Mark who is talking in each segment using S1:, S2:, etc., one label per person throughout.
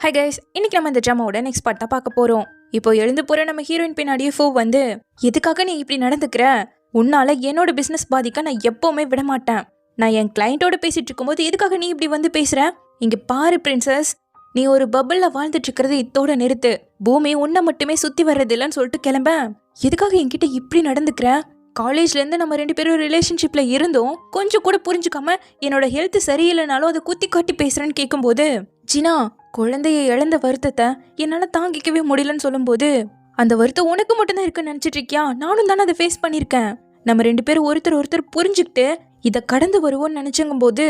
S1: Hi guys, இன்னைக்கு நம்ம இந்த ட்ராமாவோட நெக்ஸ்ட் பார்ட் தான் பார்க்க போறோம். இப்போ எழுந்து போற நம்ம ஹீரோயின் பின்னாடியே ஃபோ வந்து, எதுக்காக நீ இப்படி நடந்துக்கிற? உன்னால என்னோட பிசினஸ் பாதிக்க நான் எப்பவுமே விட மாட்டேன். நான் என் கிளையண்டோட பேசிட்டு இருக்கும்போது எதுக்காக நீ இப்படி வந்து பேசுற? இங்க பாரு பிரின்சஸ், நீ ஒரு பபிள்ல வாழ்ந்துட்டு இருக்கிறது இத்தோட நிறுத்து. பூமி உன்னை மட்டுமே சுத்தி வர்றது இல்லைன்னு சொல்லிட்டு கிளம்ப. எதுக்காக என்கிட்ட இப்படி நடந்துக்கிற? காலேஜ்ல இருந்து நம்ம 2 பேரும் ரிலேஷன்ஷிப்ல இருந்தோம், கொஞ்சம் கூட புரிஞ்சுக்காம என்னோட ஹெல்த் சரியில்லைனாலும் அதை குத்தி காட்டி பேசுறேன்னு கேட்கும்போது, ஜினா குழந்தைய இழந்த வருத்தத்தை என்னால தாங்கிக்கவே முடியலன்னு சொல்லும்போது, அந்த வருத்தம் உனக்கு மட்டும்தான் இருக்குன்னு நினைச்சிட்டு இருக்கியா? நானும் தானே அதை ஃபேஸ் பண்ணியிருக்கேன். நம்ம 2 பேரும் ஒருத்தர் புரிஞ்சுக்கிட்டு இதை கடந்து வருவோம்னு நினைச்சங்கும் போது,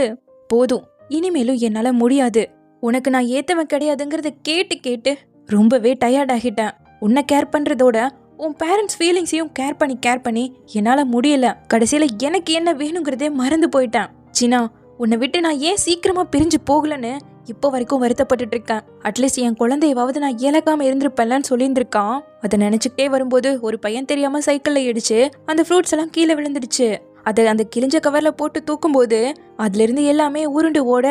S1: போதும் இனிமேலும் என்னால முடியாது. உனக்கு நான் ஏத்தவன் கிடையாதுங்கிறத கேட்டு கேட்டு ரொம்பவே டயர்ட் ஆகிட்டேன். உன்னை கேர் பண்றதோட உன் பேரண்ட்ஸ் ஃபீலிங்ஸையும் கேர் பண்ணி என்னால முடியல. கடைசியில எனக்கு என்ன வேணுங்கிறதே மறந்து போயிட்டேன். சின்னா, உன்னை விட்டு நான் ஏன் சீக்கிரமா பிரிஞ்சு போகலன்னு இப்போ வரைக்கும் வருத்தப்பட்டுட்டு இருக்கேன். அட்லீஸ்ட் என் குழந்தையாவது நான் இழக்காம இருந்திருப்பேன்லன்னு சொல்லியிருந்திருக்கான். அதை நினைச்சுக்கிட்டே வரும்போது ஒரு பையன் தெரியாம சைக்கிள்ல இடிச்சு அந்த ஃப்ரூட்ஸ் எல்லாம் கீழே விழுந்துடுச்சு. அதை அந்த கிழிஞ்ச கவர்ல போட்டு தூக்கும்போது அதுல இருந்து எல்லாமே உருண்டு ஓட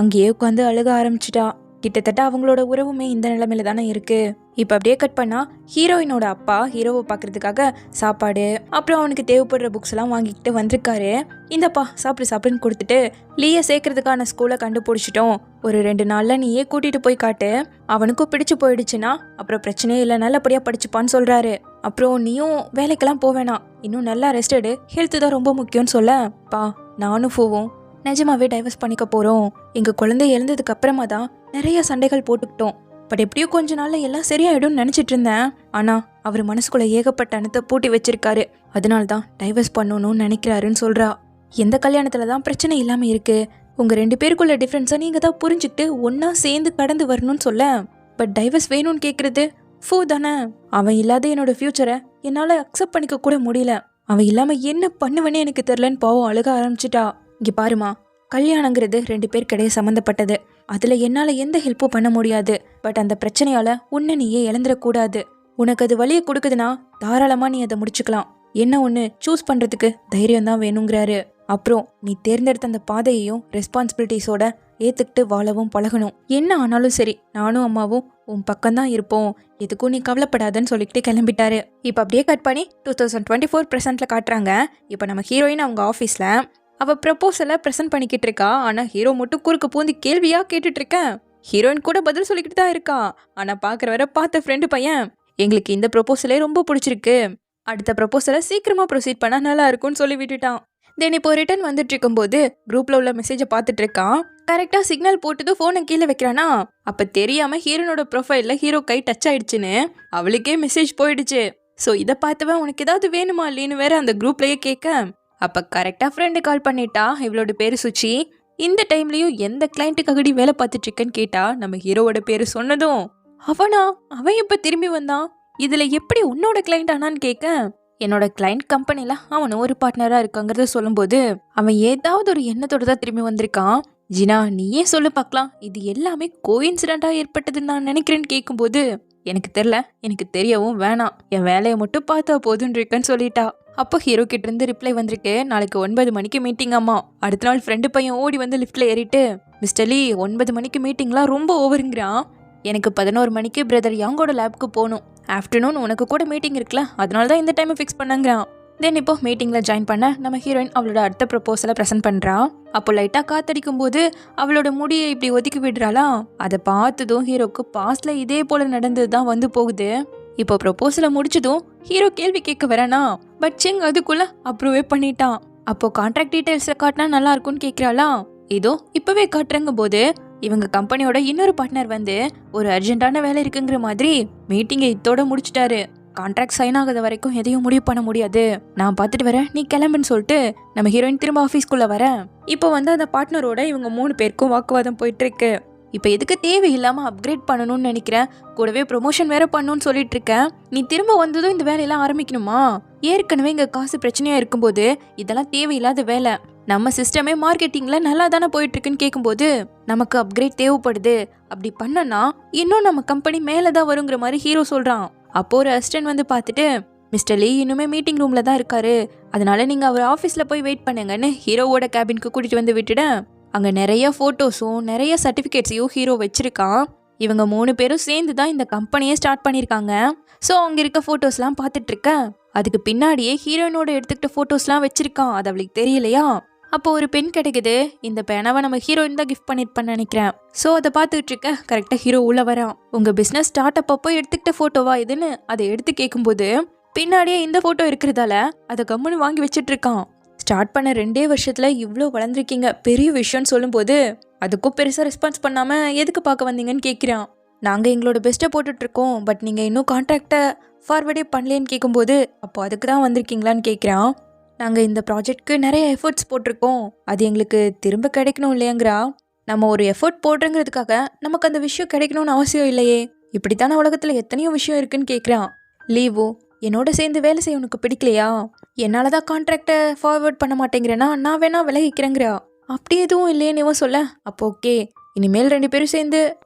S1: அங்கேயே உட்காந்து அழுக ஆரம்பிச்சிட்டா. கிட்டத்தட்ட அவங்களோட உறவுமே இந்த நிலைமையில தானே இருக்கு. இப்ப அப்படியே கட் பண்ணா ஹீரோயினோட அப்பா ஹீரோவை பாக்குறதுக்காக சாப்பாடு அப்புறம் அவனுக்கு தேவைப்படுற புக்ஸ் எல்லாம் வாங்கிக்கிட்டு வந்திருக்காரு. இந்தப்பா சாப்பிடுன்னு கொடுத்துட்டு, லீய சேர்க்கறதுக்கான ஸ்கூலை கண்டுபிடிச்சிட்டோம், ஒரு 2 நாள்ல நீயே கூட்டிட்டு போய் காட்டு, அவனுக்கும் பிடிச்சு போயிடுச்சுன்னா அப்புறம் பிரச்சனையே இல்லை, நல்லபடியா படிச்சுப்பான்னு சொல்றாரு. அப்புறம் நீயும் வேலைக்கெல்லாம் போவேணாம், இன்னும் நல்லா ரெஸ்ட் எடு, ஹெல்த் தான் ரொம்ப முக்கியம்னு சொல்ல, பா நானும் போவோம் நிஜமாவே டைவர்ஸ் பண்ணிக்க போறோம். எங்க குழந்தை எழுந்ததுக்கு அப்புறமா தான் நிறைய சண்டைகள் போட்டுக்கிட்டோம். பட் எப்படியோ கொஞ்ச நாள்ல எல்லாம் சரியாயிடும்னு நினைச்சிட்டு இருந்தேன். ஆனா அவர் மனசுக்குள்ள ஏகப்பட்ட அணுத்தை பூட்டி வச்சிருக்காரு. அதனால்தான் டைவர்ஸ் பண்ணணும்னு நினைக்கிறாருன்னு சொல்றா. எந்த கல்யாணத்துலதான் பிரச்சனை இல்லாம இருக்கு? உங்க 2 பேருக்குள்ள டிஃபரன்ஸை நீங்க தான் புரிஞ்சுக்கிட்டு ஒன்னா சேர்ந்து கடந்து வரணும்னு சொல்ல, பட் டைவர்ஸ் வேணும்னு கேக்குறது ஃபூ தானே. அவன் இல்லாத என்னோட ஃபியூச்சரை என்னால அக்செப்ட் பண்ணிக்க கூட முடியல. அவன் இல்லாம என்ன பண்ணுவேன்னு எனக்கு தெரியலன்னு பாவம் அழுக ஆரம்பிச்சிட்டா. இங்க பாருமா, கல்யாணங்கிறது 2 பேருக்கிடையே சம்மந்தப்பட்டது. அதுல என்னால எந்த ஹெல்ப்பும் பண்ண முடியாது. பட் அந்த பிரச்சனையால உன்னை நீயே இழந்துடக்கூடாது. உனக்கு அது வழியை கொடுக்குதுன்னா தாராளமா நீ அதை முடிச்சுக்கலாம். என்ன ஒண்ணு சூஸ் பண்றதுக்கு தைரியம் தான் வேணுங்கிறாரு. அப்புறம் நீ தேர்ந்தெடுத்த அந்த பாதையையும் ரெஸ்பான்சிபிலிட்டிஸோட ஏத்துக்கிட்டு வாழவும் பழகணும். என்ன ஆனாலும் சரி, நானும் அம்மாவும் உன் பக்கம்தான் இருப்போம், எதுக்கும் நீ கவலைப்படாதன்னு சொல்லிக்கிட்டு கிளம்பிட்டாரு. இப்ப அப்படியே கட் பண்ணி 2024 பிரசன்ட்ல காட்டுறாங்க. இப்ப நம்ம ஹீரோயின் அவங்க ஆபீஸ்ல அவ ப்ரப்போசலை ப்ரெசென்ட் பண்ணிக்கிட்டு இருக்கா. ஆனா ஹீரோ மட்டும் குறுக்க பூந்து கேள்வியா கேட்டுட்டு இருக்கேன். ஹீரோயின் கூட பதில் சொல்லிக்கிட்டு தான் இருக்கா. ஆனா பாக்குற வர பார்த்த ஃப்ரெண்டு பையன், எங்களுக்கு இந்த ப்ரப்போசலே ரொம்ப பிடிச்சிருக்கு, அடுத்த ப்ரப்போசலை சீக்கிரமா ப்ரொசீட் பண்ணா நல்லா இருக்கும்னு சொல்லி விட்டுட்டான். தென் இப்போ ரிட்டர்ன் வந்துட்டு இருக்கும்போது குரூப்ல உள்ள மெசேஜை பார்த்துட்டு இருக்கான். கரெக்டா சிக்னல் போட்டது போனை கீழே வைக்கிறானா, அப்ப தெரியாம ஹீரோனோட ப்ரொஃபைல்ல ஹீரோ கை டச் ஆயிடுச்சுன்னு அவளுக்கே மெசேஜ் போயிடுச்சு. சோ இதை பார்த்தவன் உனக்கு ஏதாவது வேணுமா இல்லைன்னு வேற அந்த குரூப்லயே கேட்க, அப்ப கரெக்டா ஃப்ரெண்டு கால் பண்ணிட்டா. இவளோட பேரு சுச்சி. இந்த டைம்லயும் எந்த கிளைண்ட்டுக்காகடி வேலை பார்த்துட்டு இருக்கேன்னு கேட்டா நம்ம ஹீரோவோட பேரு சொன்னதும், அவன் எப்ப திரும்பி வந்தான், இதுல எப்படி உன்னோட கிளைண்ட் ஆனான்னு கேட்க, என்னோட கிளைண்ட் கம்பெனில அவனும் ஒரு பார்ட்னரா இருக்காங்கிறத சொல்லும்போது, அவன் ஏதாவது ஒரு எண்ணத்தோட தான் திரும்பி வந்திருக்கான். ஜினா நீயே சொல்லு பார்க்கலாம், இது எல்லாமே கோயின்சிடென்டா ஏற்பட்டதுன்னு நான் நினைக்கிறேன்னு கேட்கும்போது, எனக்கு தெரியல, எனக்கு தெரியவும் வேணாம், என் வேலையை மட்டும் பார்த்தா போதுன்னு இருக்கேன்னு சொல்லிட்டா. அப்போ ஹீரோ கிட்ட இருந்து ரிப்ளை வந்திருக்கு, நாளைக்கு 9 மணிக்கு மீட்டிங் அம்மா. அடுத்த நாள் ஃப்ரெண்டு பையன் ஓடி வந்து லிஃப்ட்ல ஏறிட்டு, மிஸ்டர் லீ 9 மணிக்கு மீட்டிங்லாம் ரொம்ப ஓவருங்கிறான், எனக்கு 11 மணிக்கு பிரதர் யாங்கோட லேப்க்கு போகணும், ஆஃப்டர்நூன் உனக்கு கூட மீட்டிங் இருக்குல்ல, அதனால தான் இந்த டைமை ஃபிக்ஸ் பண்ணங்கிறான். தென் இப்போ மீட்டிங்ல ஜாயின் பண்ண நம்ம ஹீரோயின் அவளோட அடுத்த ப்ரப்போசலை ப்ரெசென்ட் பண்றா. அப்போ லைட்டா காத்தடிக்கும் போது அவளோட முடியை இப்படி ஒதுக்கி விடுறாளா. அதை பார்த்ததும் ஹீரோக்கு பாஸ்ட்ல இதே போல நடந்தது தான் வந்து போகுது. இப்போ ப்ரொபோசலை முடிச்சதும் ஹீரோ கேள்வி கேட்க வரானா, பட் சிங் அதுக்குள்ள அப்ரூவே பண்ணிட்டான். அப்போ கான்ட்ராக்ட் டீடைல்ஸ்ல காட்டினா நல்லா இருக்கும்னு கேட்கிறாளா. இதோ இப்பவே காட்டுறங்க போது இவங்க கம்பெனியோட இன்னொரு பார்ட்னர் வந்து ஒரு அர்ஜென்ட்டான வேலை இருக்குங்கிற மாதிரி மீட்டிங்கை இதோட முடிச்சிட்டாரு. கான்ட்ராக்ட் சைன் ஆகாத வரைக்கும் எதையும் முடிவு பண்ண முடியாது, நான் பார்த்துட்டு வரேன், நீ கிளம்புன்னு சொல்லிட்டு நம்ம ஹீரோயின் திரும்ப ஆஃபீஸ்க்குள்ள வர. இப்போ வந்து அந்த பார்ட்னரோட இவங்க 3 பேருக்கும் வாக்குவாதம் போயிட்டு இருக்கு. இப்போ எதுக்கு தேவையில்லாம அப்கிரேட் பண்ணணும்னு நினைக்கிறேன், கூடவே ப்ரொமோஷன் வேற பண்ணணும்னு சொல்லிட்டு இருக்கேன், நீ திரும்ப வந்ததும் இந்த வேலையெல்லாம் ஆரம்பிக்கணுமா? ஏற்கனவே இங்க காசு பிரச்சனையா இருக்கும்போது இதெல்லாம் தேவையில்லாத வேலை, நம்ம சிஸ்டமே மார்க்கெட்டிங்ல நல்லா தானே போயிட்டு இருக்குன்னு கேட்கும்போது நமக்கு அப்கிரேட் தேவைப்படுது, அப்படி பண்ணனா இன்னும் நம்ம கம்பெனி மேலதான் வருங்கிற மாதிரி ஹீரோ சொல்றான். அப்போ ஒரு அசிஸ்டன்ட் வந்து பார்த்துட்டு, மிஸ்டர் லீ இன்னுமே மீட்டிங் ரூம்ல தான் இருக்காரு, அதனால நீங்க அவர் ஆஃபீஸ்ல போய் வெயிட் பண்ணுங்கன்னு ஹீரோவோட கேபினுக்கு கூட்டிட்டு வந்து விட்டுட, அங்க நிறைய போட்டோஸும் நிறைய சர்டிபிகேட்ஸையும் ஹீரோ வச்சிருக்கான். இவங்க 3 பேரும் சேர்ந்து தான் இந்த கம்பெனியே ஸ்டார்ட் பண்ணியிருக்காங்க. ஸோ அங்கே இருக்க ஃபோட்டோஸ்லாம் பார்த்துட்டு இருக்கேன். அதுக்கு பின்னாடியே ஹீரோயினோட எடுத்துக்கிட்ட ஃபோட்டோஸ்லாம் வச்சிருக்கான். அது அவளுக்கு தெரியலையா? அப்போ ஒரு பென் கிடைக்குது. இந்த பேனாவை நம்ம ஹீரோயின் தான் கிஃப்ட் பண்ணிருப்பான்னு நினைக்கிறேன். ஸோ அதை பார்த்துக்கிட்டு இருக்க கரெக்டாக ஹீரோ உள்ள வரான். உங்க பிஸ்னஸ் ஸ்டார்ட் அப்போ எடுத்துக்கிட்ட ஃபோட்டோவா இதுன்னு அதை எடுத்து கேட்கும்போது பின்னாடியே இந்த ஃபோட்டோ இருக்கிறதால அதை கம்முன்னு வாங்கி வச்சிட்டு இருக்கான். ஸ்டார்ட் பண்ண 2 வருஷத்துல இவ்வளோ வளர்ந்துருக்கீங்க, பெரிய விஷயம்னு சொல்லும்போது அதுக்கும் பெருசாக ரெஸ்பான்ஸ் பண்ணாமல் எதுக்கு பார்க்க வந்தீங்கன்னு கேட்குறான். நாங்கள் எங்களோட பெஸ்ட்டை போட்டுட்ருக்கோம், பட் நீங்கள் இன்னும் கான்ட்ராக்டை ஃபார்வர்டே பண்ணலேன்னு கேட்கும்போது அப்போ அதுக்கு தான் வந்திருக்கீங்களான்னு கேட்குறான். நாங்கள் இந்த ப்ராஜெக்ட்க்கு நிறைய எஃபர்ட்ஸ் போட்டிருக்கோம், அது எங்களுக்கு திரும்ப கிடைக்கணும் இல்லையாங்கிறா. நம்ம ஒரு எஃபர்ட் போடுறங்கிறதுக்காக நமக்கு அந்த விஷயம் கிடைக்கணும்னு அவசியம் இல்லையே. இப்படித்தான உலகத்தில் எத்தனையோ விஷயம் இருக்குன்னு கேட்குறான். லீவு, என்னோட சேர்ந்து வேலை செய்ய உனக்கு பிடிக்கலையா? என்னால் தான் கான்ட்ராக்டை ஃபார்வர்ட் பண்ண மாட்டேங்கிறேன்னா நான் வேணா விலகிக்கிறேங்கிறா. அப்படி எதுவும் இல்லையேன்னு இவன் சொல்ல, அப்போ ஓகே, இனிமேல் 2 பேரும் சேர்ந்து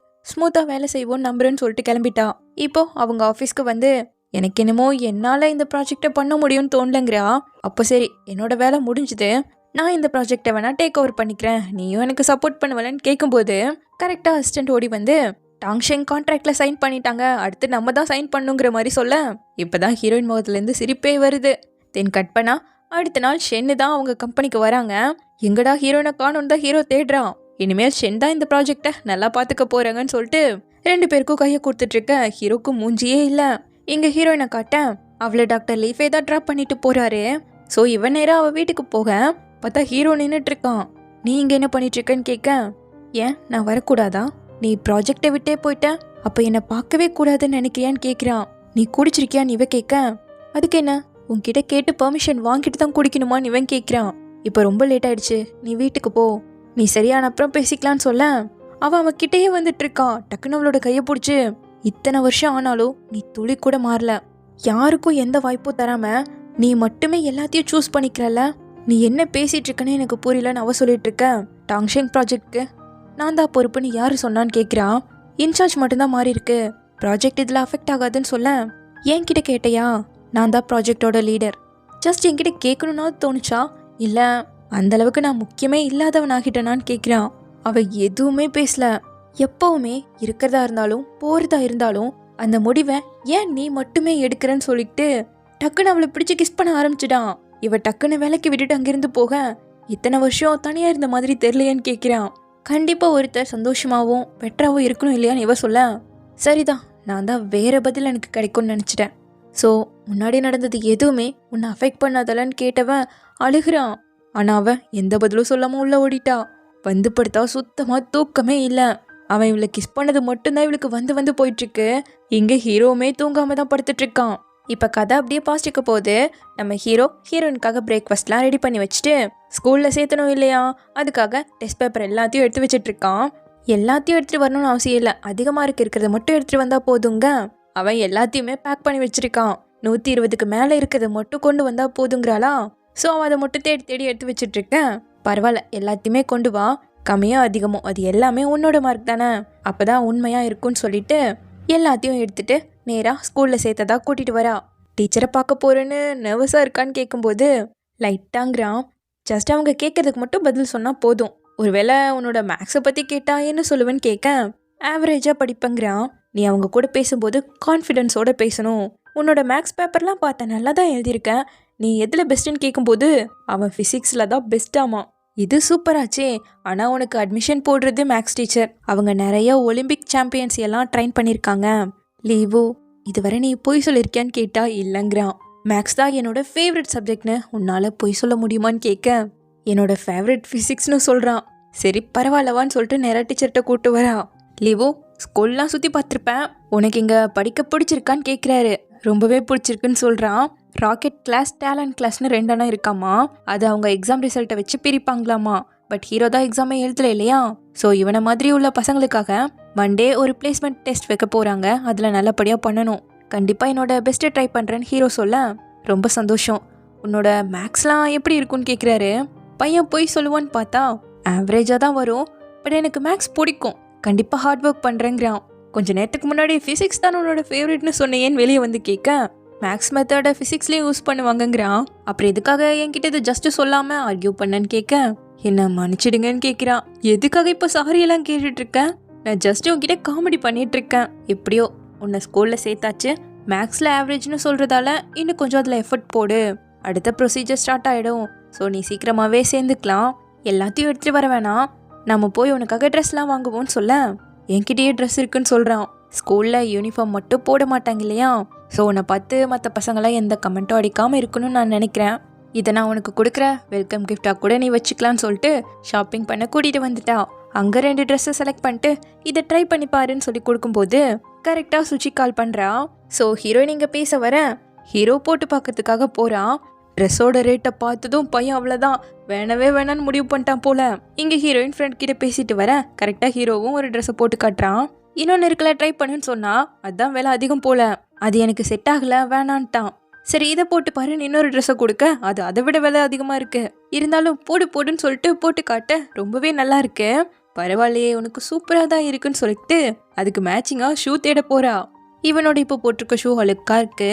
S1: ஸ்மூத்தாக வேலை செய்வோன்னு நம்புறேன்னு சொல்லிட்டு கிளம்பிட்டா. இப்போ அவங்க ஆஃபீஸ்க்கு வந்து எனக்கு என்னமோ என்னால் இந்த ப்ராஜெக்டை பண்ண முடியும்னு தோணலங்கிறா. அப்போ சரி, என்னோட வேலை முடிஞ்சுது, நான் இந்த ப்ராஜெக்டை வேணா டேக் ஓவர் பண்ணிக்கிறேன், நீயும் எனக்கு சப்போர்ட் பண்ணுவலன்னு கேட்கும்போது கரெக்டாக அசிஸ்டன்ட் ஓடி வந்து டாங்ஷெங் கான்ட்ராக்டில் சைன் பண்ணிட்டாங்க, அடுத்து நம்ம தான் சைன் பண்ணுங்கிற மாதிரி சொல்ல இப்போதான் ஹீரோயின் முகத்துலேருந்து சிரிப்பே வருது. தென் கட் பண்ணா அடுத்த நாள் ஷென்னு தான் அவங்க கம்பெனிக்கு வராங்க. எங்கடா ஹீரோயினை காணுன்னு தான் ஹீரோ தேடுறான். இனிமேல் ஷென் தான் இந்த ப்ராஜெக்டை நல்லா பார்த்துக்க போறாங்கன்னு சொல்லிட்டு 2 பேருக்கும் கையை கொடுத்துட்டு இருக்க. ஹீரோக்கு மூஞ்சியே இல்லை. இங்கே ஹீரோயினை காட்ட அவளை டாக்டர் லீஃபே தான் ட்ராப் பண்ணிட்டு போறாரு. ஸோ இவன் நேரம் அவள் வீட்டுக்கு போக பார்த்தா ஹீரோ நின்றுட்டு இருக்கான். நீ இங்கே என்ன பண்ணிட்டு இருக்கன்னு கேட்க, ஏன் நான் வரக்கூடாதா? நீ ப்ராஜெக்டை விட்டே போயிட்ட, அப்போ என்னை பார்க்கவே கூடாதுன்னு நினைக்கிறியான்னு கேட்குறான். நீ குடிச்சிருக்கியான்னு இவ கேட்க, அதுக்கு என்ன உன்கிட்ட கேட்டு பெர்மிஷன் வாங்கிட்டு தான் குடிக்கணுமான்னு இவன் கேட்குறான். இப்போ ரொம்ப லேட் ஆயிடுச்சு, நீ வீட்டுக்கு போ, நீ சரியான அப்புறம் பேசிக்கலான்னு சொல்ல அவன் கிட்டேயே வந்துட்டு இருக்கான். டக்குன்னு அவளோட கையை பிடிச்சி, இத்தனை வருஷம் ஆனாலும் நீ துளி கூட மாறல, யாருக்கும் எந்த வாய்ப்பும் தராம நீ மட்டுமே எல்லாத்தையும் சூஸ் பண்ணிக்கிறல்ல, நீ என்ன பேசிட்டு இருக்கன்னு எனக்கு புரியலன்னு அவ சொல்லிட்டு இருக்க. டாங்ஷெங் ப்ராஜெக்ட்க்கு நான் தான் பொறுப்புன்னு யாரு சொன்னான்னு கேட்குறான். இன்சார்ஜ் மட்டும்தான் மாறி இருக்கு, ப்ராஜெக்ட் இதில் அஃபெக்ட் ஆகாதுன்னு சொல்ல, என்கிட்ட கேட்டையா? நான் தான் ப்ராஜெக்டோட லீடர், ஜஸ்ட் என்கிட்ட கேட்கணுன்னா தோணுச்சா, இல்லை அந்த அளவுக்கு நான் முக்கியமே இல்லாதவன் ஆகிட்டேனான்னு கேட்குறான். அவள் எதுவுமே பேசல. எப்பவுமே இருக்கிறதா இருந்தாலும் போகிறதா இருந்தாலும் அந்த முடிவை ஏன் நீ மட்டுமே எடுக்கிறன்னு சொல்லிட்டு டக்குன்னு அவளை பிடிச்சி கிஸ் பண்ண ஆரம்பிச்சிட்டான். இவ டக்குன்னு வேலைக்கு விட்டுட்டு அங்கிருந்து போக இத்தனை வருஷம் தனியாக இருந்த மாதிரி தெரியலையான்னு கேட்குறான். கண்டிப்பாக ஒருத்தர் சந்தோஷமாகவும் பெட்டராகவும் இருக்கணும் இல்லையான்னு இவ சொல்ல, சரிதான், நான் தான் வேற பதில் எனக்கு கிடைக்கும்னு நினச்சிட்டேன். ஸோ முன்னாடி நடந்தது எதுவுமே உன்னை அஃபெக்ட் பண்ணாதலன்னு கேட்டவன் அழுகிறான். ஆனால் அவன் எந்த பதிலும் சொல்லாமல் உள்ள ஓடிட்டா. வந்து படுத்தா சுத்தமாக தூக்கமே இல்லை. அவன் இவளை கிஸ் பண்ணது மட்டும்தான் இவளுக்கு வந்து வந்து போயிட்டுருக்கு. இங்கே ஹீரோவுமே தூங்காமல் தான் படுத்துட்டு இருக்கான். இப்போ கதை அப்படியே பாஸ்டிக்க போகுது. நம்ம ஹீரோயினுக்காக பிரேக்ஃபாஸ்ட்லாம் ரெடி பண்ணி வச்சுட்டு ஸ்கூலில் சேர்த்தணும் இல்லையா, அதுக்காக டெஸ்ட் பேப்பர் எல்லாத்தையும் எடுத்து வச்சுட்டு இருக்கான். எல்லாத்தையும் எடுத்துகிட்டு வரணும்னு அவசியம் இல்லை, அதிகமாக இருக்கிறத மட்டும் எடுத்துகிட்டு வந்தால் போதுங்க. அவன் எல்லாத்தையுமே பேக் பண்ணி வச்சிருக்கான். 120க்கு மேலே இருக்கிறத மட்டும் கொண்டு வந்தா போதுங்கிறாளா. ஸோ அவன் அதை மட்டும் தேடி தேடி எடுத்து வச்சுட்டு இருக்கேன். பரவாயில்ல, எல்லாத்தையுமே கொண்டு வா, கம்மியோ அதிகமோ அது எல்லாமே உன்னோட மார்க் தானே, அப்போதான் உண்மையாக இருக்குன்னு சொல்லிட்டு எல்லாத்தையும் எடுத்துட்டு நேராக ஸ்கூலில் சேர்த்ததா கூட்டிகிட்டு வரா. டீச்சரை பார்க்க போறேன்னு நர்வஸாக இருக்கான்னு கேட்கும்போது லைட்டாங்கிறான். ஜஸ்ட் அவங்க கேட்கறதுக்கு மட்டும் பதில் சொன்னால் போதும். ஒருவேளை உன்னோட மேக்ஸை பற்றி கேட்டா என்ன சொல்லுவேன்னு கேட்க, ஆவரேஜாக படிப்பேங்கிறான். நீ அவங்க கூட பேசும்போது கான்ஃபிடென்ஸோட பேசணும். உன்னோட மேக்ஸ் பேப்பர்லாம் பார்த்தேன், நல்லா தான் எழுதியிருக்கேன், நீ எதில் பெஸ்ட்டுன்னு கேட்கும்போது அவன் ஃபிசிக்ஸில் தான் பெஸ்ட்டாமா. இது சூப்பராச்சே, ஆனால் உனக்கு அட்மிஷன் போடுறது மேக்ஸ் டீச்சர், அவங்க நிறைய ஒலிம்பிக் சாம்பியன்ஸ் எல்லாம் ட்ரைன் பண்ணியிருக்காங்க. லீவு, இதுவரை நீ பொய் சொல்லியிருக்கியான்னு கேட்டா இல்லைங்கிறான். மேக்ஸ் தான் என்னோட ஃபேவரட் சப்ஜெக்ட்னு உன்னால் பொய் சொல்ல முடியுமான்னு கேட்க, என்னோட ஃபேவரட் ஃபிசிக்ஸ்னு சொல்கிறான். சரி பரவாயில்லவான்னு சொல்லிட்டு நேராக டீச்சர்கிட்ட கூப்பிட்டு வரா. லீவு, ஸ்கூல்லாம் சுற்றி பார்த்துருப்பேன், உனக்கு இங்கே படிக்க பிடிச்சிருக்கான்னு கேட்குறாரு. ரொம்பவே பிடிச்சிருக்குன்னு சொல்கிறான். ராக்கெட் கிளாஸ், டேலண்ட் கிளாஸ்னு 2 இருக்காமா. அது அவங்க எக்ஸாம் ரிசல்ட்டை வச்சு பிரிப்பாங்களாமா. பட் ஹீரோ தான் எக்ஸாமே எழுதல இல்லையா. ஸோ இவனை மாதிரி உள்ள பசங்களுக்காக மண்டே ஒரு பிளேஸ்மெண்ட் டெஸ்ட் வைக்க போகிறாங்க, அதில் நல்லபடியாக பண்ணணும். கண்டிப்பாக என்னோட பெஸ்ட்டை ட்ரை பண்ணுறேன்னு ஹீரோ சொல்ல, ரொம்ப சந்தோஷம். உன்னோட மேக்ஸ்லாம் எப்படி இருக்குன்னு கேட்குறாரு. பையன் போய் சொல்லுவான்னு பார்த்தா ஆவரேஜாக தான் வரும், பட் எனக்கு மேக்ஸ் பிடிக்கும், கண்டிப்பாக ஹார்ட் ஒர்க் பண்ணுறேங்கிறான். கொஞ்சம் நேரத்துக்கு முன்னாடி ஃபிசிக்ஸ் தான் உன்னோட ஃபேவரட்னு சொன்னேன்னு வெளியே வந்து கேட்க, மேக்ஸ் மெத்தடை ஃபிசிக்ஸ்லேயும் யூஸ் பண்ணுவாங்கங்கிறான். அப்புறம் எதுக்காக என்கிட்ட இது ஜஸ்ட்டு சொல்லாமல் ஆர்கியூ பண்ணேன்னு கேட்க, என்ன மன்னிச்சிடுங்கன்னு கேட்குறான். எதுக்காக இப்போ சாரியெல்லாம் கேட்டுட்ருக்க, நான் ஜஸ்ட் உன்கிட்ட காமெடி பண்ணிட்டு இருக்கேன். எப்படியோ உன்னை ஸ்கூல்ல சேர்த்தாச்சு. மேக்ஸ்ல ஆவரேஜ்னு சொல்றதால இன்னும் கொஞ்சம் அதில் எஃபர்ட் போடு. அடுத்த ப்ரொசீஜர் ஸ்டார்ட் ஆகிடும். ஸோ நீ சீக்கிரமாகவே சேர்ந்துக்கலாம். எல்லாத்தையும் எடுத்துகிட்டு வர வேணாம். நம்ம போய் உனக்காக ட்ரெஸ்லாம் வாங்குவோன்னு சொல்ல என்கிட்டயே ட்ரெஸ் இருக்குன்னு சொல்கிறான். ஸ்கூலில் யூனிஃபார்ம் மட்டும் போட மாட்டாங்க இல்லையா? ஸோ உன்னை பார்த்து மற்ற பசங்களாம் எந்த கமெண்ட்டும் அடிக்காமல் இருக்கணும்னு நான் நினைக்கிறேன். இதை நான் உனக்கு கொடுக்குற வெல்கம் கிஃப்டாக கூட நீ வச்சுக்கலான்னு சொல்லிட்டு ஷாப்பிங் பண்ண கூட்டிகிட்டு வந்துட்டா. அங்கே 2 ட்ரெஸ்ஸை செலக்ட் பண்ணிட்டு இதை ட்ரை பண்ணி பாருன்னு சொல்லி கொடுக்கும்போது கரெக்டாக சுச்சி கால் பண்ணுறா. ஸோ ஹீரோயின் இங்கே பேச வர ஹீரோ போட்டு பார்க்கறதுக்காக போகிறான். ட்ரெஸ்ஸோட ரேட்டை பார்த்ததும் பையன் அவ்வளோதான் வேணவே வேணான்னு முடிவு பண்ணிட்டான் போல. இங்கே ஹீரோயின் ஃப்ரெண்ட் கிட்ட பேசிட்டு வர கரெக்டாக ஹீரோவும் ஒரு ட்ரெஸ்ஸை போட்டு காட்டுறான். இன்னொன்று இருக்கல ட்ரை பண்ணுன்னு சொன்னா அதுதான் விலை அதிகம் போல. அது எனக்கு செட் ஆகலை வேணான்ட்டான். சரி இதை போட்டு பாருன்னு இன்னொரு ட்ரெஸ்ஸை கொடுக்க அது அதை விட விலை அதிகமாக இருக்கு. இருந்தாலும் போடுன்னு சொல்லிட்டு போட்டு காட்ட ரொம்பவே நல்லா இருக்கு. பரவாயில்லையே உனக்கு சூப்பராக தான் இருக்குன்னு சொல்லிட்டு அதுக்கு மேட்சிங்காக ஷூ தேட போறா. இவனோட இப்போ போட்டிருக்க ஷூ அழுக்கா இருக்கு.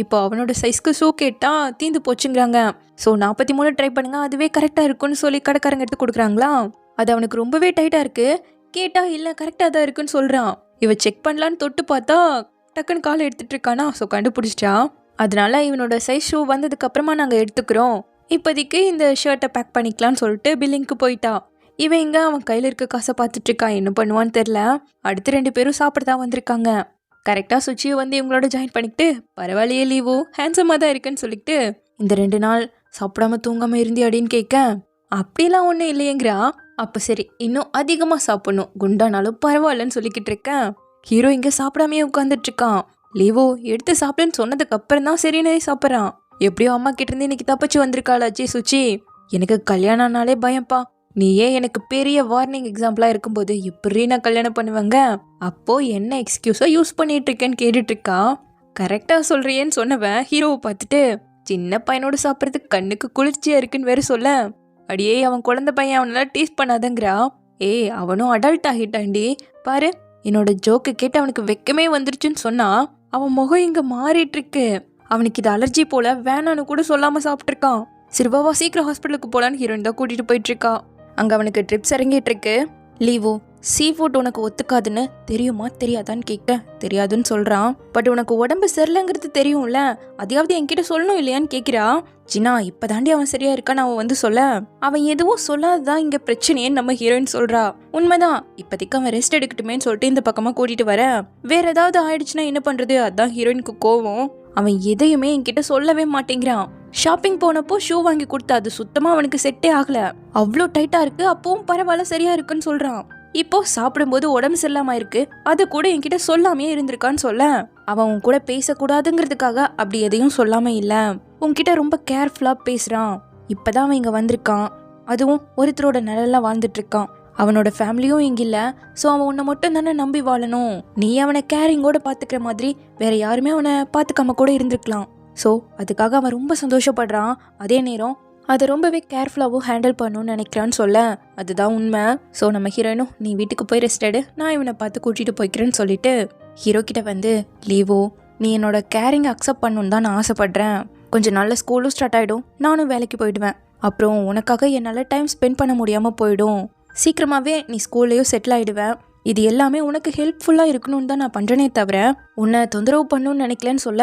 S1: இப்போ அவனோட சைஸ்க்கு ஷூ கேட்டா தீந்து போச்சுங்கிறாங்க. ஸோ 43 ட்ரை பண்ணுங்க அதுவே கரெக்டாக இருக்குன்னு சொல்லி கடைக்காரங்க எடுத்து கொடுக்குறாங்களா. அது அவனுக்கு ரொம்பவே டைட்டாக இருக்கு. கேட்டா இல்லை கரெக்டாக தான் இருக்குன்னு சொல்கிறான். இவ செக் பண்ணலான்னு தொட்டு பார்த்தா டக்குன்னு காலை எடுத்துட்டு இருக்கானா. ஸோ கண்டுபிடிச்சிட்டா. அதனால இவனோட சைஸ் ஷூ வந்ததுக்கு அப்புறமா நாங்கள் எடுத்துக்கிறோம். இப்போதைக்கு இந்த ஷர்ட்டை பேக் பண்ணிக்கலான்னு சொல்லிட்டு பில்லிங்க்கு போயிட்டா. இவன் இங்கே அவன் கையில் இருக்க காசை பார்த்துட்டு இருக்கான். என்ன பண்ணுவான்னு தெரில. அடுத்து 2 பேரும் சாப்பிட தான் வந்திருக்காங்க. கரெக்டாக சுச்சியை வந்து இவங்களோட ஜாயின் பண்ணிக்கிட்டு பரவாயில்லையே லீவோ ஹேண்ட்ஸமாக தான் இருக்குன்னு சொல்லிட்டு இந்த 2 நாள் சாப்பிடாம தூங்காமல் இருந்தி அப்படின்னு கேட்க அப்படிலாம் ஒன்றும் இல்லையேங்கிறா. அப்போ சரி இன்னும் அதிகமாக சாப்பிடணும் குண்டானாலும் பரவாயில்லன்னு சொல்லிக்கிட்டு இருக்கேன். ஹீரோ இங்கே சாப்பிடாமையே உட்காந்துட்டு இருக்கான். லீவோ எடுத்து சாப்பிடுன்னு சொன்னதுக்கு அப்புறம் தான் சரினே சாப்பிட்றான். எப்படியோ அம்மா கிட்ட இருந்து இன்னைக்கு தப்பிச்சு வந்திருக்காளாச்சி சுச்சி. எனக்கு கல்யாணம் ஆனாலே பயம்ப்பா. நீயே எனக்கு பெரிய வார்னிங் எக்ஸாம்பிளா இருக்கும்போது எப்படி நான் கல்யாணம் பண்ணுவாங்க? அப்போ என்ன எக்ஸ்கியூஸோ யூஸ் பண்ணிட்டு இருக்கேன்னு கேட்டுட்டு இருக்கா. கரெக்டா சொல்றியேன்னு சொன்னவன் ஹீரோவை பார்த்துட்டு சின்ன பையனோடு சாப்பிட்றதுக்கு கண்ணுக்கு குளிர்ச்சியா இருக்குன்னு வேற சொல்ல அடியே அவன் குழந்தை பையன் அவனால டேஸ்ட் பண்ணாதங்கிறா. அவனும் அடல்ட் ஆகிட்டாண்டி பாரு. என்னோட ஜோக்கு கேட்டு அவனுக்கு வெக்கமே வந்துருச்சுன்னு சொன்னா அவன் முகம் இங்க மாறிட்டு இருக்கு. அவனுக்கு இது அலர்ஜி போல வேணான்னு கூட சொல்லாம சாப்பிட்டுருக்கான். சிறுவாவா சீக்கிரம் ஹாஸ்பிட்டலுக்கு போலான்னு ஹீரோயின் தான் கூட்டிட்டு போயிட்டு இருக்கா. அங்க அவனுக்கு ட்ரிப்ஸ் இறங்கிட்டு இருக்கு. லீவோ சீ ஃபுட் உனக்கு ஒத்துக்காதுன்னு தெரியுமா தெரியாதான்னு கேட்க தெரியாதுன்னு சொல்றான். பட் உனக்கு உடம்பு சரியில்லைங்கிறது தெரியும்ல, அதையாவது என்கிட்ட சொல்லணும் இல்லையான்னு கேட்கிறா. ஜினா இப்பதாண்டி அவன் சரியா இருக்கான்னு அவன் வந்து சொல்ல அவன் எதுவும் சொல்லாததான் இங்க பிரச்சனையேன்னு நம்ம ஹீரோயின் சொல்றா. உண்மைதான் இப்போதைக்கு அவன் ரெஸ்ட் எடுக்கட்டுமேன்னு சொல்லிட்டு இந்த பக்கமா கூட்டிட்டு வர வேற ஏதாவது ஆயிடுச்சுன்னா என்ன பண்றது. அதான் ஹீரோயினுக்கு கோவம். அவன் எதையுமே என்கிட்ட சொல்லவே மாட்டேங்கிறான். ஷாப்பிங் போனப்போ ஷூ வாங்கி கொடுத்தா அது சுத்தமா அவனுக்கு செட்டே ஆகல. அவ்வளோ டைட்டா இருக்கு. அப்பவும் பரவாயில்ல சரியா இருக்குன்னு சொல்றான். இப்போ சாப்பிடும்போது உடம்பு சரியில்லாம இருக்கு. அது கூட என்கிட்ட சொல்லாமே இருந்திருக்கான்னு சொல்ல அவன் உன் கூட பேசக்கூடாதுங்கிறதுக்காக அப்படி எதையும் சொல்லாம இல்ல உன்கிட்ட ரொம்ப கேர்ஃபுல்லா பேசுறான். இப்பதான் அவன் இங்க வந்திருக்கான். அதுவும் ஒருத்தரோட நிழல்ல வாழ்ந்துட்டு இருக்கான். அவனோட ஃபேமிலியும் இங்க இல்ல. ஸோ அவன் உன்னை மட்டும் தானே நம்பி வாழணும். நீ அவனை கேரிங்கோட பாத்துக்கிற மாதிரி வேற யாருமே அவனை பாத்துக்காம கூட இருந்திருக்கலாம். ஸோ அதுக்காக அவன் ரொம்ப சந்தோஷப்படுறான். அதே நேரம் அதை ரொம்பவே கேர்ஃபுல்லாகவும் ஹேண்டில் பண்ணணும்னு நினைக்கிறான்னு சொல்ல அதுதான் உண்மை. ஸோ நம்ம ஹீரோயினும் நீ வீட்டுக்கு போய் ரெஸ்ட் எடு, நான் இவனை பார்த்து கூட்டிட்டு போய்க்கிறேன்னு சொல்லிட்டு ஹீரோ கிட்ட வந்து லீவோ நீ என்னோட கேரிங் அக்செப்ட் பண்ணணுன்னு தான் நான் ஆசைப்படுறேன். கொஞ்சம் நாளில் ஸ்கூலும் ஸ்டார்ட் ஆகிடும். நானும் வேலைக்கு போயிடுவேன். அப்புறம் உனக்காக என்னால் டைம் ஸ்பெண்ட் பண்ண முடியாமல் போயிடும். சீக்கிரமாகவே நீ ஸ்கூல்லையும் செட்டில் ஆகிடுவேன். இது எல்லாமே உனக்கு ஹெல்ப்ஃபுல்லாக இருக்கணும்னு தான் நான் பண்ணுறேனே தவிர உன்னை தொந்தரவு பண்ணணும்னு நினைக்கலன்னு சொல்ல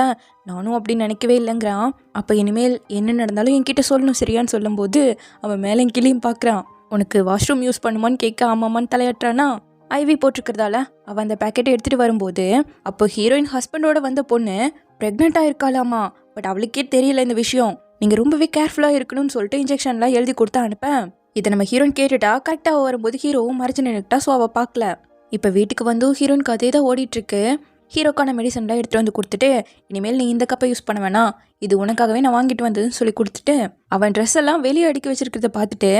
S1: நானும் அப்படி நினைக்கவே இல்லைங்கிறான். அப்போ இனிமேல் என்ன நடந்தாலும் என்கிட்ட சொல்லணும் சரியான்னு சொல்லும்போது அவன் மேலே கிளியும் பார்க்குறான். உனக்கு வாஷ்ரூம் யூஸ் பண்ணுமான்னு கேட்க ஆமாமான்னு தலையாட்டுறானா. ஐவி போட்டிருக்கிறதால அவன் அந்த பேக்கெட்டை எடுத்துகிட்டு வரும்போது அப்போ ஹீரோயின் ஹஸ்பண்டோட வந்த பொண்ணு ப்ரெக்னெண்ட்டாக இருக்காளாமா. பட் அவளுக்கே தெரியல இந்த விஷயம். நீங்கள் ரொம்பவே கேர்ஃபுல்லாக இருக்கணும்னு சொல்லிட்டு இன்ஜெக்ஷன்லாம் எழுதி கொடுத்தா அனுப்பேன். இதை நம்ம ஹீரோயின் கேட்டுட்டா. கரெக்டாக வரும்போது ஹீரோவும் மறைச்சு நின்றுட்டா. ஸோ அவள் பார்க்கல. இப்போ வீட்டுக்கு வந்து ஹீரோயினுக்கு அதே தான் ஓடிட்டுருக்கு. ஹீரோக்கான மெடிசன்லாம் எடுத்துகிட்டு வந்து கொடுத்துட்டு இனிமேல் நீ இந்த கப்பை யூஸ் பண்ண வேணாம், இது உனக்காகவே நான் வாங்கிட்டு வந்ததுன்னு சொல்லி கொடுத்துட்டு அவன் ட்ரெஸ் எல்லாம் வெளியே அடுக்கி வச்சிருக்கிறத பார்த்துட்டு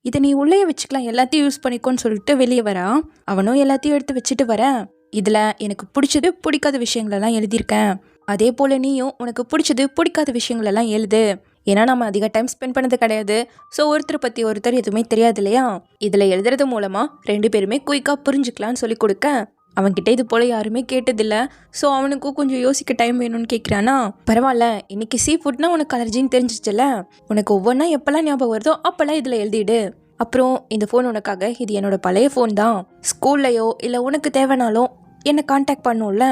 S1: இதை நீ உள்ளே வச்சுக்கலாம் எல்லாத்தையும் யூஸ் பண்ணிக்கோன்னு சொல்லிட்டு வெளியே வரான். அவனும் எல்லாத்தையும் எடுத்து வச்சுட்டு வரேன். இதில் எனக்கு பிடிச்சது பிடிக்காத விஷயங்களெல்லாம் எழுதியிருக்கேன். அதே போல் நீயும் உனக்கு பிடிச்சது பிடிக்காத விஷயங்களெல்லாம் எழுது. ஏன்னா நம்ம அதிக டைம் ஸ்பெண்ட் பண்ணது கிடையாது. ஸோ ஒருத்தரை பற்றி ஒருத்தர் எதுவுமே தெரியாது இல்லையா. இதில் எழுதுறது மூலமாக 2 பேருமே குயிக்காக புரிஞ்சுக்கலான்னு சொல்லி கொடுக்க அவன்கிட்ட இது போல் யாருமே கேட்டதில்லை. ஸோ அவனுக்கும் கொஞ்சம் யோசிக்க டைம் வேணும்னு கேட்குறானா. பரவாயில்ல இன்னைக்கு சீ ஃபுட்னா உனக்கு அலர்ஜின்னு தெரிஞ்சிச்சுல, உனக்கு ஒவ்வொன்றா எப்போல்லாம் ஞாபகம் வருதோ அப்போல்லாம் இதில் எழுதிடு. அப்புறம் இந்த ஃபோன் உனக்காக, இது என்னோட பழைய ஃபோன் தான். ஸ்கூல்லையோ இல்லை உனக்கு தேவைனாலும் என்னை காண்டாக்ட் பண்ணும்ல,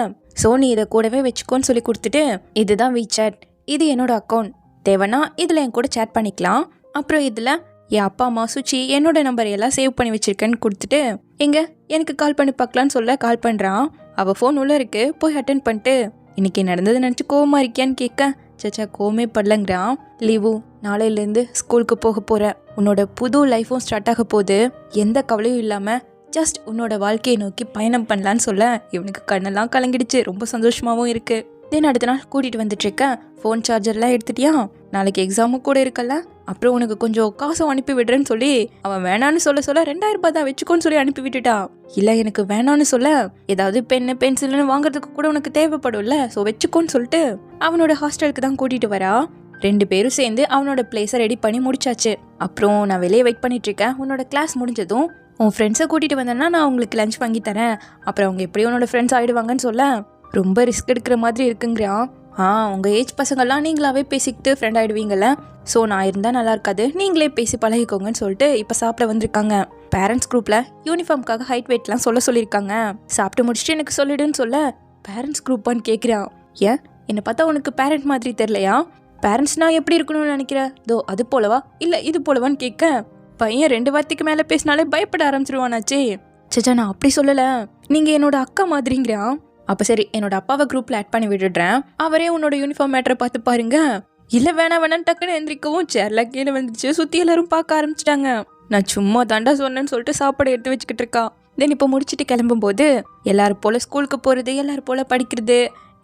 S1: ஸோ நீ இதை கூடவே வச்சுக்கோன்னு சொல்லி கொடுத்துட்டு, இதுதான் WeChat, இது என்னோட அக்கௌண்ட், தேவைன்னா இதில் என் கூட சேட் பண்ணிக்கலாம். அப்புறம் இதில் என் அப்பா அம்மா சுச்சி என்னோட நம்பர் எல்லாம் சேவ் பண்ணி வச்சிருக்கேன்னு கொடுத்துட்டு, எங்க எனக்கு கால் பண்ணி பார்க்கலான்னு சொல்ல கால் பண்ணுறான். அவள் ஃபோன் உள்ளே இருக்கு, போய் அட்டென்ட் பண்ணிட்டு, இன்னைக்கு நடந்தது நினச்சி கோவமா இருக்கியான்னு கேட்க, சச்சா கோவமே படலங்கிறான். லீவு, நாளையிலேருந்து ஸ்கூலுக்கு போக போகிற, உன்னோட புது லைஃப்பும் ஸ்டார்ட் ஆக போகுது, எந்த கவலையும் இல்லாமல் ஜஸ்ட் உன்னோட வாழ்க்கையை நோக்கி பயணம் பண்ணலான்னு சொல்ல இவனுக்கு கண்ணெல்லாம் கலங்கிடுச்சு. ரொம்ப சந்தோஷமாகவும் இருக்கு. தென் அடுத்த நாள் கூட்டிகிட்டு வந்துட்டுருக்கேன். ஃபோன் சார்ஜர்லாம் எடுத்துட்டியா, நாளைக்கு எக்ஸாமும் கூட இருக்கல, அப்புறம் உனக்கு கொஞ்சம் காசும் அனுப்பி விடுறேன்னு சொல்லி அவன் வேணான்னு சொல்ல 2000 ரூபாய் தான் வச்சுக்கோன்னு சொல்லி அனுப்பி விட்டுட்டா. இல்லை எனக்கு வேணான்னு சொல்ல, ஏதாவது பென்னு பென்சில்னு வாங்குறதுக்கு கூட உனக்கு தேவைப்படும்ல, ஸோ வச்சுக்கோன்னு சொல்லிட்டு அவனோட ஹாஸ்டலுக்கு தான் கூட்டிகிட்டு வரா. 2 பேரும் சேர்ந்து அவனோட பிளேஸை ரெடி பண்ணி முடிச்சாச்சு. அப்புறம் நான் வெளியே வெயிட் பண்ணிட்டு இருக்கேன். உன்னோட கிளாஸ் முடிஞ்சதும் உன் ஃப்ரெண்ட்ஸை கூட்டிகிட்டு வந்தேன்னா நான் உங்களுக்கு லஞ்ச் வாங்கி தரேன், அப்புறம் அவங்க எப்படியும் உன்னோட ஃப்ரெண்ட்ஸ் ஆகிடுவாங்கன்னு சொல்ல, ரொம்ப ரிஸ்க் எடுக்கிற மாதிரி இருக்குங்கிறான். உங்கள் ஏஜ் பசங்கள்லாம் நீங்களாவே பேசிக்கிட்டு ஃப்ரெண்ட் ஆகிடுவீங்கள்ல, ஸோ நான் இருந்தால் நல்லா இருக்காது, நீங்களே பேசி பழகிக்கோங்கன்னு சொல்லிட்டு இப்போ சாப்பிட வந்திருக்காங்க. பேரண்ட்ஸ் குரூப்பில் யூனிஃபார்முக்காக ஹைட் வெயிட்லாம் சொல்லியிருக்காங்க. சாப்பிட்டு முடிச்சுட்டு எனக்கு சொல்லிடுன்னு சொல்ல, பேரண்ட்ஸ் குரூப்பான்னு கேட்குறான். ஏன் என்னை பார்த்தா உனக்கு பேரண்ட் மாதிரி தெரியலையா? பேரண்ட்ஸ்னா எப்படி இருக்கணும்னு நினைக்கிற, தோ அது போலவா இல்லை இது போலவான்னு கேட்க, பையன் 2 வார்த்தைக்கு மேலே பேசினாலே பயப்பட ஆரம்பிச்சிருவானாச்சே. சச்சா நான் அப்படி சொல்லலை, நீங்கள் என்னோட அக்கா மாதிரிங்கிறான். அப்போ சரி, என்னோட அப்பாவை குரூப்பில் ஆட் பண்ணி விட்டுடுறேன், அவரே உன்னோட யூனிஃபார்ம் மேட்டரை பார்த்து பாருங்க. இல்லை வேணாம் டக்குன்னு எந்திரிக்கவும் சேர்ல கீழே வந்துச்சு. சுற்றி எல்லாரும் பார்க்க ஆரம்பிச்சிட்டாங்க. நான் சும்மா தாண்டா சொன்னேன்னு சொல்லிட்டு சாப்பாடு எடுத்து வச்சுக்கிட்டு இருக்கா. தென் இப்போ முடிச்சுட்டு கிளம்பும்போது, எல்லாரும் போல் ஸ்கூலுக்கு போகிறது, எல்லாரும் போல் படிக்கிறது,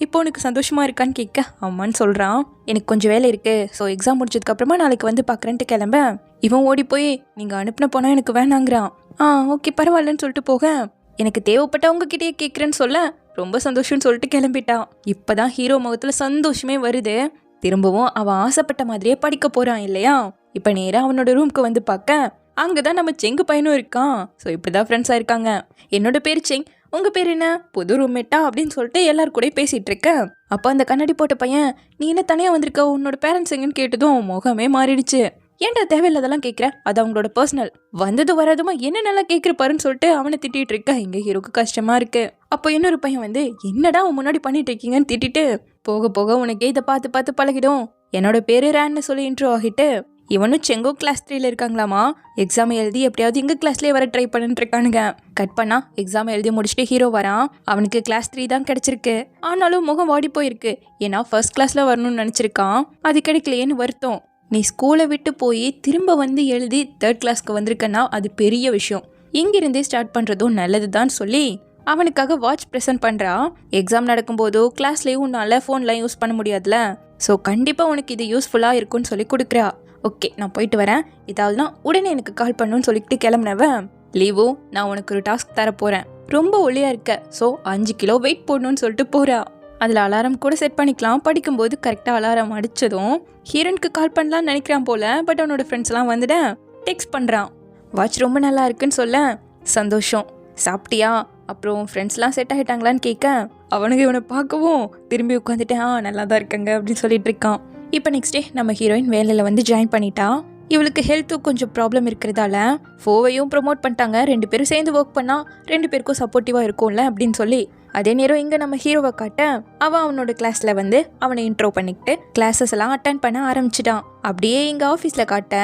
S1: இப்போ உனக்கு சந்தோஷமா இருக்கான்னு கேட்க அம்மான்னு சொல்கிறான். எனக்கு கொஞ்சம் வேலை இருக்குது, ஸோ எக்ஸாம் முடிச்சதுக்கப்புறமா நாளைக்கு வந்து பார்க்குறேன்ட்டு கிளம்ப, இவன் ஓடி போய் நீங்கள் அனுப்பின போனால் எனக்கு வேணாங்கிறான். ஓகே பரவாயில்லன்னு சொல்லிட்டு போக, எனக்கு தேவைப்பட்ட உங்ககிட்டயே கேட்குறேன்னு சொல்ல ரொம்ப சந்தோஷம்னு சொல்லிட்டு கிளம்பிட்டான். இப்போதான் ஹீரோ முகத்தில் சந்தோஷமே வருது. திரும்பவும் அவன் ஆசைப்பட்ட மாதிரியே படிக்க போகிறான் இல்லையா. இப்போ நேராக அவனோட ரூம்க்கு வந்து பார்க்க, அங்கே தான் நம்ம செங்கு பையனும் இருக்கான். ஸோ இப்படி தான் ஃப்ரெண்ட்ஸாக இருக்காங்க. என்னோட பேர் செங், உங்கள் பேர் என்ன, புது ரூம்மேட்டா அப்படின்னு சொல்லிட்டு எல்லாரு கூட பேசிகிட்டு இருக்கேன். அப்போ அந்த கண்ணாடி போட்ட பையன், நீ என்ன தனியாக வந்திருக்க, உன்னோட பேரண்ட்ஸ் எங்கன்னு கேட்டதும் முகமே மாறிடுச்சு. ஏன்டா தேவையில்லாதெல்லாம் கேட்குற, அது அவங்களோட பர்சனல், வந்தது வராதுமா என்ன நல்லா கேட்குற பாருன்னு சொல்லிட்டு அவனை திட்டிகிட்டு இருக்க. இங்கே ஹீரோக்கு கஷ்டமாக இருக்கு. அப்போ இன்னொரு பையன் வந்து, என்னடா உன் முன்னாடி பண்ணிட்டு இருக்கீங்கன்னு திட்டிட்டு, போக போக உனக்கே இதை பார்த்து பார்த்து பழகிடும், என்னோட பேரு ரேன்னு சொல்லி இன்ட்ரோ ஆகிட்டு, இவனும் செங்கோ கிளாஸ் 3ல இருக்காங்களாமா, எக்ஸாம் எழுதி எப்படியாவது எங்கள் கிளாஸ்லேயே வர ட்ரை பண்ணிட்டு இருக்கானுங்க. கட் பண்ணா எக்ஸாம் எழுதி முடிச்சுட்டு ஹீரோ வரான். அவனுக்கு கிளாஸ் 3 தான் கிடைச்சிருக்கு. ஆனாலும் முகம் வாடி போயிருக்கு. ஏன்னா ஃபர்ஸ்ட் கிளாஸில் வரணும்னு நினச்சிருக்கான், அது கிடைக்கலையேன்னு வருத்தம். நீ ஸ்கூலை விட்டு போய் திரும்ப வந்து எழுதி 3rd கிளாஸ்க்கு வந்திருக்கன்னா அது பெரிய விஷயம், இங்கிருந்தே ஸ்டார்ட் பண்ணுறதும் நல்லது தான் சொல்லி அவனுக்காக வாட்ச் ப்ரெசென்ட் பண்ணுறா. எக்ஸாம் நடக்கும்போதோ கிளாஸ்லேயும் உன்னால் ஃபோன்லாம் யூஸ் பண்ண முடியாதுல, ஸோ கண்டிப்பாக உனக்கு இது யூஸ்ஃபுல்லாக இருக்குன்னு சொல்லி கொடுக்குறா. ஓகே நான் போயிட்டு வரேன், இதாவதுனா உடனே எனக்கு கால் பண்ணுன்னு சொல்லிட்டு கிளம்புனவன். லீவோ, நான் உனக்கு ஒரு டாஸ்க் தர போகிறேன், ரொம்ப ஒல்லியாக இருக்க, ஸோ 5 கிலோ வெயிட் போடணும்னு சொல்லிட்டு போகிறா. அதில் அலாரம் கூட செட் பண்ணிக்கலாம். படிக்கும்போது கரெக்டாக அலாரம் அடித்ததும் ஹீரோனுக்கு கால் பண்ணலான்னு நினைக்கிறான் போல. பட் அவனோட ஃப்ரெண்ட்ஸ்லாம் வந்துட்டு டெக்ஸ்ட் பண்ணுறான். வாட்ச் ரொம்ப நல்லா இருக்குன்னு சொல்ல சந்தோஷம். சாப்பிட்டியா, அப்புறம் ஃப்ரெண்ட்ஸ்லாம் செட் ஆகிட்டாங்களான்னு கேட்க, அவனுக்கு இவனை பார்க்கவும் திரும்பி உட்காந்துட்டு நல்லா தான் இருக்காங்க அப்படின்னு சொல்லிட்டு இருக்கான். இப்போ நெக்ஸ்ட் டே நம்ம ஹீரோயின் வேலையில் வந்து ஜாயின் பண்ணிட்டா. இவளுக்கு ஹெல்த்தும் கொஞ்சம் ப்ராப்ளம் இருக்கிறதால ஃபோவையும் ப்ரொமோட் பண்ணிட்டாங்க. 2 பேரும் சேர்ந்து ஒர்க் பண்ணால் 2 பேருக்கும் சப்போர்ட்டிவாக இருக்கும்ல அப்படின்னு சொல்லி. அதே நேரம் இங்கே நம்ம ஹீரோவை காட்ட, அவன் அவனோட கிளாஸில் வந்து அவனை இன்ட்ரோ பண்ணிக்கிட்டு கிளாஸஸ் எல்லாம் அட்டென்ட் பண்ண ஆரம்பிச்சிட்டான். அப்படியே இங்கே ஆஃபீஸில் காட்ட,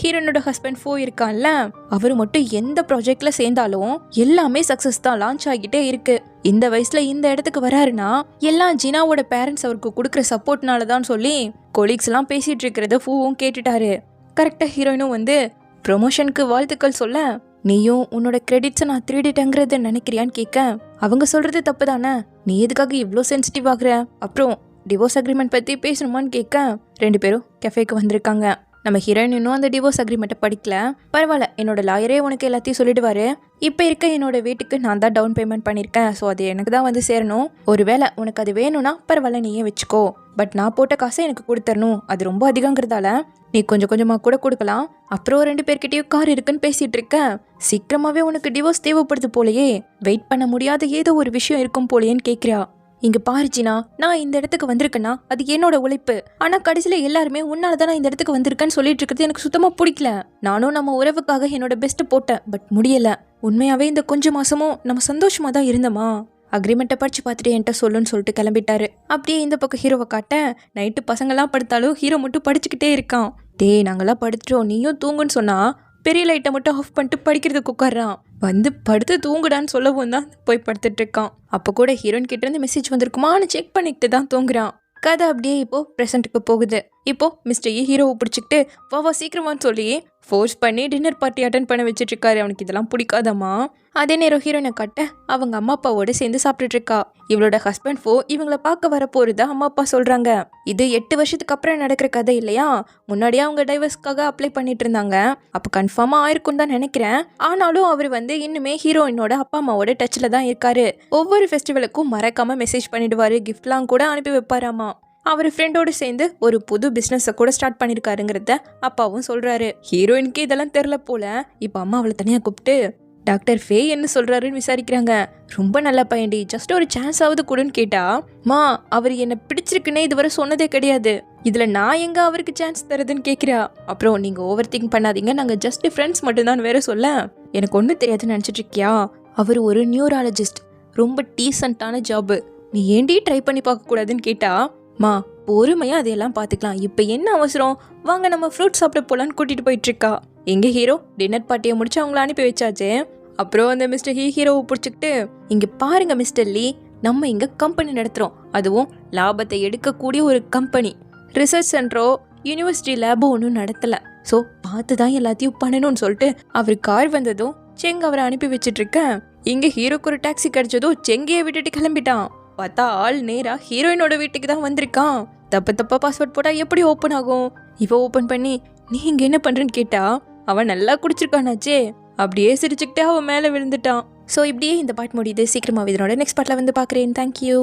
S1: ஹீரோனோட ஹஸ்பண்ட் ஃபோ இருக்கான்ல, அவர் மட்டும் எந்த ப்ராஜெக்ட்ல சேர்ந்தாலும் எல்லாமே சக்ஸஸ் தான், லான்ச் ஆகிட்டே இருக்கு. இந்த வயசுல இந்த இடத்துக்கு வராருன்னா எல்லாம் ஜினாவோட பேரண்ட்ஸ் அவருக்கு கொடுக்குற சப்போர்ட்னால தான் சொல்லி கொலீக்ஸ் எல்லாம் பேசிட்டு இருக்கிறத ஃபோவும் கேட்டுட்டாரு. கரெக்டாக ஹீரோயினும் வந்து ப்ரொமோஷனுக்கு வாழ்த்துக்கள் சொல்ல, நீயும் உன்னோட கிரெடிட்ஸை நான் திருடிட்டேங்கிறத நினைக்கிறியான்னு கேட்க, அவங்க சொல்றது தப்பு தானே, நீ எதுக்காக இவ்வளோ சென்சிட்டிவ் ஆகுற, அப்புறம் டிவோர்ஸ் அக்ரிமெண்ட் பற்றி பேசணுமான்னு கேட்க 2 பேரும் கெஃபேக்கு வந்திருக்காங்க. நம்ம ஹீரோயின் இன்னும் அந்த டிவோர்ஸ் அக்ரிமெண்ட்டை படிக்கல. பரவாயில்ல, என்னோட லாயரே உனக்கு எல்லாத்தையும் சொல்லிடுவாரு. இப்போ இருக்க என்னோட வீட்டுக்கு நான் தான் டவுன் பேமெண்ட் பண்ணியிருக்கேன், ஸோ அது எனக்கு தான் வந்து சேரணும். ஒருவேளை உனக்கு அது வேணும்னா பரவாயில்ல நீயே வச்சுக்கோ, பட் நான் போட்ட காசை எனக்கு கொடுத்துடணும், அது ரொம்ப அதிகங்கிறதால நீ கொஞ்சம் கொஞ்சமாக கூட கொடுக்கலாம். அப்புறம் 2 பேர்கிட்டயும் கார் இருக்குன்னு பேசிட்டு இருக்க, சீக்கிரமாகவே உனக்கு டிவோர்ஸ் தேவைப்படுது போலையே, வெயிட் பண்ண முடியாத ஏதோ ஒரு விஷயம் இருக்கும் போலையேன்னு கேட்குறா. இங்க பாரு ஜீனா, நான் இந்த இடத்துக்கு வந்திருக்கேன்னா அது என்னோட உழைப்பு. ஆனா கடைசியில எல்லாருமே உன்னால தான் நான் இந்த இடத்துக்கு வந்திருக்கேன்னு சொல்லிட்டு இருக்கிறது எனக்கு சுத்தமா பிடிக்கல. நானும் நம்ம உறவுக்காக என்னோட பெஸ்ட் போட்டேன், பட் முடியல. உண்மையாவே இந்த கொஞ்சம் மாசமும் நம்ம சந்தோஷமா தான் இருந்தோமா? அக்ரிமெண்ட்டை படிச்சு பார்த்துட்டு என்கிட்ட சொல்லுன்னு சொல்லிட்டு கிளம்பிட்டாரு. அப்படியே இந்த பக்கம் ஹீரோவை காட்ட, நைட்டு பசங்கள்லாம் படுத்தாலும் ஹீரோ மட்டும் படிச்சுக்கிட்டே இருக்கான். டேய் நாங்கெல்லாம் படுத்துட்டோம், நீயும் தூங்குன்னு சொன்னா பெரிய லைட்டை மட்டும் ஆஃப் பண்ணிட்டு படிக்கிறதுக்கு உட்கார்றான். வந்து படுத்து தூங்குடான்னு சொல்லவும் தான் போய் படுத்துட்டு இருக்கான். அப்போ கூட ஹீரோயின் கிட்ட இருந்து மெசேஜ் வந்திருக்குமான்னு செக் பண்ணிக்கிட்டு தான் தூங்குறான். கதை அப்படியே இப்போ ப்ரெசென்ட்டுக்கு போகுது. இப்போ மிஸ்டர் ஹீரோவை பிடிச்சிக்கிட்டு வா சீக்கிரமான்னு சொல்லி ஃபோர்ஸ் பண்ணி டின்னர் பார்ட்டி அட்டன் பண்ண வச்சுட்டு இருக்காரு. அவனுக்கு இதெல்லாம் பிடிக்காதம்மா. அதே நேரம் ஹீரோயினை காட்ட அவங்க அம்மா அப்பாவோட சேர்ந்து சாப்பிட்டுட்டு இருக்கா. இவளோட ஹஸ்பண்ட் இவங்கள பார்க்க வர போறதா அம்மா அப்பா சொல்றாங்க. இது 8 வருஷத்துக்கு அப்புறம் நடக்கிற கதை இல்லையா? முன்னாடியே அவங்க டைவர்ஸ்க்காக அப்ளை பண்ணிட்டு இருந்தாங்க. அப்போ கன்ஃபார்மா ஆயிருக்கும் தான் நினைக்கிறேன். ஆனாலும் அவர் இன்னுமே ஹீரோயினோட அப்பா அம்மாவோட டச்ல தான் இருக்காரு. ஒவ்வொரு ஃபெஸ்டிவலுக்கும் மறக்காம மெசேஜ் பண்ணிடுவாரு, கிஃப்ட்லாம் கூட அனுப்பி வைப்பாராமா. அவர் ஃப்ரெண்டோடு சேர்ந்து ஒரு புது பிஸ்னஸை கூட ஸ்டார்ட் பண்ணியிருக்காருங்கிறத அப்பாவும் சொல்றாரு. ஹீரோயினுக்கு இதெல்லாம் தெரில போல. இப்போ அம்மா அவளை தனியாக கூப்பிட்டு டாக்டர் ஃபே என்ன சொல்றாருன்னு விசாரிக்கிறாங்க. ரொம்ப நல்ல பையன்டி, ஜஸ்ட் ஒரு சான்ஸ் ஆகுது கூடன்னு கேட்டா, மா அவர் என்ன பிடிச்சிருக்குன்னே இதுவரை சொன்னதே கிடையாது, இதுல நான் எங்க அவருக்கு சான்ஸ் தருதுன்னு கேட்கிறா. அப்புறம் நீங்க ஓவர் திங்க் பண்ணாதீங்க, நாங்க ஜஸ்ட் ஃப்ரெண்ட்ஸ் மட்டும்தான் வேற சொல்ல. எனக்கு ஒன்றும் தெரியாதுன்னு நினச்சிட்டு இருக்கியா? அவர் ஒரு நியூராலஜிஸ்ட், ரொம்ப டீசென்ட்டான ஜாபு, நீ ஏண்டி ட்ரை பண்ணி பார்க்க கூடாதுன்னு கேட்டா, மா பொறுமையா அதையெல்லாம் பார்த்துக்கலாம், இப்போ என்ன அவசரம், வாங்க நம்ம ஃப்ரூட் சாப்பிட போலான்னு கூட்டிட்டு போயிட்டு இருக்கா. எங்க ஹீரோ டின்னர் பார்ட்டியை முடிச்சு அவங்கள அனுப்பி வச்சாச்சு. அப்புறம் அந்த மிஸ்டர் ஹீரோவை பிடிச்சிக்கிட்டு, இங்க பாருங்க மிஸ்டர் லீ, நம்ம இங்க கம்பெனி நடத்துறோம், அதுவும் லாபத்தை எடுக்கக்கூடிய ஒரு கம்பெனி. ரிசர்ச் சென்டரோ யூனிவர்சிட்டி லேபோ ஒன்றும் நடத்தல, ஸோ பார்த்து தான் எல்லாத்தையும் பண்ணணும்னு சொல்லிட்டு அவர் கார் வந்ததும் செங்க அவரை அனுப்பி வச்சுட்டு இருக்கேன். இங்க ஹீரோக்கு ஒரு டாக்ஸி கிடைச்சதும் செங்கையை விட்டுட்டு கிளம்பிட்டான். பார்த்தா ஆள் நேரா ஹீரோயினோட வீட்டுக்கு தான் வந்திருக்கான். தப்பா பாஸ்வேர்ட் போட்டா எப்படி ஓப்பன் ஆகும்? இவ ஓப்பன் பண்ணி நீ இங்க என்ன பண்றேன்னு கேட்டா, அவன் நல்லா குடிச்சிருக்கானாச்சே. அப்படியே சிரிச்சுக்கிட்டே அவன் மேல விழுந்துட்டான். ஸோ இப்படியே இந்த பாட்டு முடியுது. சீக்கிரமா இதனோட நெக்ஸ்ட் பாட்டில் வந்து பார்க்குறேன். தேங்க்யூ.